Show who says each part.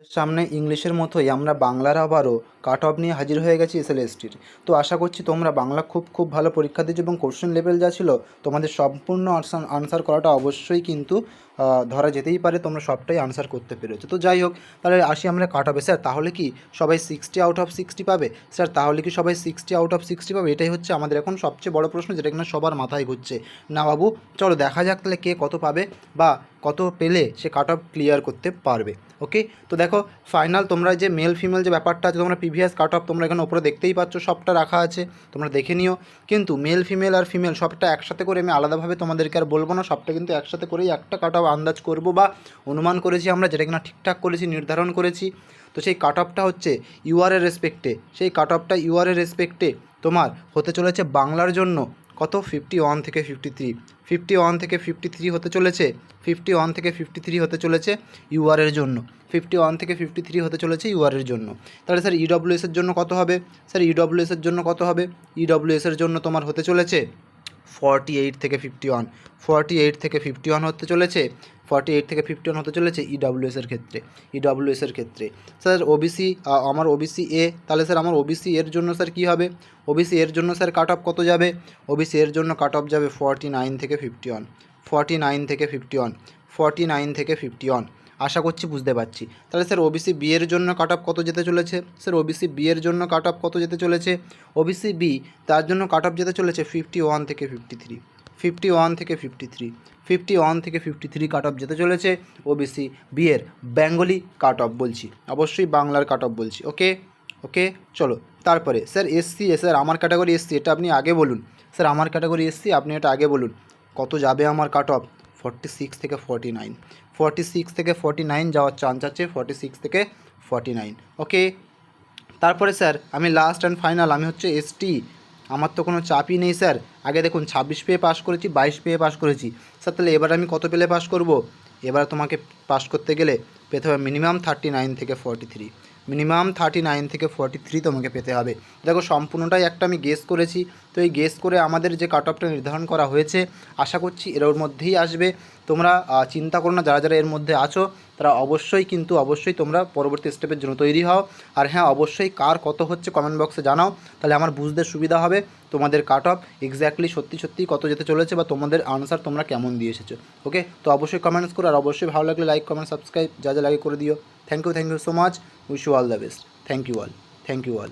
Speaker 1: সামনে ইংলিশের মতোই আমরা বাংলার আবারও কাট অফ নিয়ে হাজির হয়ে গেছি এসএলএসটির। তো আশা করছি তোমরা বাংলা খুব ভালো পরীক্ষা দিয়েছো এবং কোশ্চেন লেভেল যা ছিল তোমাদের সম্পূর্ণ আনসার করাটা অবশ্যই কিন্তু ধরা যেতেই পারে, তোমরা সবটাই আনসার করতে পেরেছো। তো যাই হোক, তাহলে আসি আমরা কাট অফে। স্যার তাহলে কি সবাই 60 আউট অফ 60 পাবে? স্যার তাহলে কি সবাই 60 আউট অফ 60 পাবে? এটাই হচ্ছে আমাদের এখন সবচেয়ে বড় প্রশ্ন, যেটা কিনা সবার মাথায় ঘুরছে। না বাবু, চলো দেখা যাক তাহলে কে কত পাবে বা কত পেলে সে কাট অফ ক্লিয়ার করতে পারবে। ওকে, তো দেখো ফাইনাল তোমরা যে মেল ফিমেল যে ব্যাপারটা আছে, তোমরা প্রিভিয়াস কাট অফ তোমরা এখানে উপরে দেখতেই পাচ্ছ, সবটা রাখা আছে, তোমরা দেখে নিও। কিন্তু মেল ফিমেল আর ফিমেল সবটা একসাথে করে আমি আলাদাভাবে তোমাদেরকে আর বলবো না, সবটা কিন্তু একসাথে করেই একটা কাট অফ আন্দাজ করবো বা অনুমান করেছি আমরা, যেটা কিনা ঠিকঠাক করেছি, নির্ধারণ করেছি। তো সেই কাট অফটা হচ্ছে ইউআরের রেসপেক্টে, সেই কাট অফটা ইউআরের রেসপেক্টে তোমার হতে চলেছে বাংলার জন্য কত 51 থেকে 53, 51 থেকে 53 হতে চলেছে, 51 থেকে 53 হতে চলেছে ইউআরের জন্য, 51 থেকে 53 হতে চলেছে ইউআরের জন্য। তাহলে স্যার ইডব্লিউএসের জন্য কত হবে? স্যার ইডব্লিউএসের জন্য কত হবে? ইডব্লিউএসের জন্য তোমার হতে চলেছে 48 থেকে 51, 48 থেকে 51 হতে চলেছে, 48 থেকে 51 হতে চলেছে ইডব্লিউএসের ক্ষেত্রে, ইডব্লিউএসের ক্ষেত্রে। স্যার ওবিসি, আমার ওবিসি এ, তাহলে স্যার আমার ওবিসি এর জন্য স্যার কী হবে? ওবিসি এর জন্য স্যার কাট অফ কত যাবে? ওবিসি এর জন্য কাট অফ যাবে 49 থেকে 51, 49 থেকে 51, 49 থেকে 51। আশা করছি বুঝতে পারছি। তাহলে স্যার ওবিসি বি এর জন্য কাট অফ কত যেতে চলেছে? স্যার ওবিসি বি এর জন্য কাট অফ কত যেতে চলেছে? ওবিসি বি তার জন্য কাট অফ যেতে চলেছে 51 থেকে 53, 51 থেকে 53, 51 থেকে 53 কাট অফ যেতে চলেছে ওবিসি বি এর। বেঙ্গলি কাট অফ বলছি, অবশ্যই বাংলার কাট অফ বলছি। ওকে ওকে, চলো তারপরে স্যার এসসি, স্যার আমার ক্যাটাগরি এসসি, এটা আপনি আগে বলুন। স্যার আমার ক্যাটাগরি এসসি, আপনি এটা আগে বলুন কত যাবে আমার কাট অফ? 46 থেকে 49, 46 থেকে 49 যাওয়ার চান্স আছে, 46 থেকে 49। ওকে, তারপরে স্যার আমি লাস্ট অ্যান্ড ফাইনাল, আমি হচ্ছে এসটি, আমার তো কোনো চাপই নেই স্যার। আগে দেখুন 26 পেয়ে পাস করেছি, 22 পেয়ে পাস করেছি স্যার, তাহলে এবার আমি কত পেলে পাস করব? এবার তোমাকে পাস করতে গেলে পেতে হবে মিনিমাম 39 থেকে 43, মিনিমাম 39 থেকে 43 তোমাকে পেতে হবে। দেখো সম্পূর্ণটাই একটা আমি গেস করেছি, তো এই গেস করে আমাদের যে কাট অফটা নির্ধারণ করা হয়েছে, আশা করছি এর মধ্যেই আসবে। তোমরা চিন্তা করো না, যারা যারা এর মধ্যে আছো তারা অবশ্যই তোমরা পরবর্তী স্টেপের জন্য তৈরি হও। আর হ্যাঁ, অবশ্যই কার কত হচ্ছে কমেন্ট বক্সে জানাও, তাহলে আমার বুঝতে সুবিধা হবে তোমাদের কাট অফ এক্স্যাক্টলি সত্যি কত যেতে চলেছে বা তোমাদের আনসার তোমরা কেমন দিয়ে এসেছো। ওকে, তো অবশ্যই কমেন্টস করো, আর অবশ্যই ভালো লাগলে লাইক কমেন্ট সাবস্ক্রাইব যা যা লাগে করে দিও। Thank you so much, wish you all the best. Thank you all.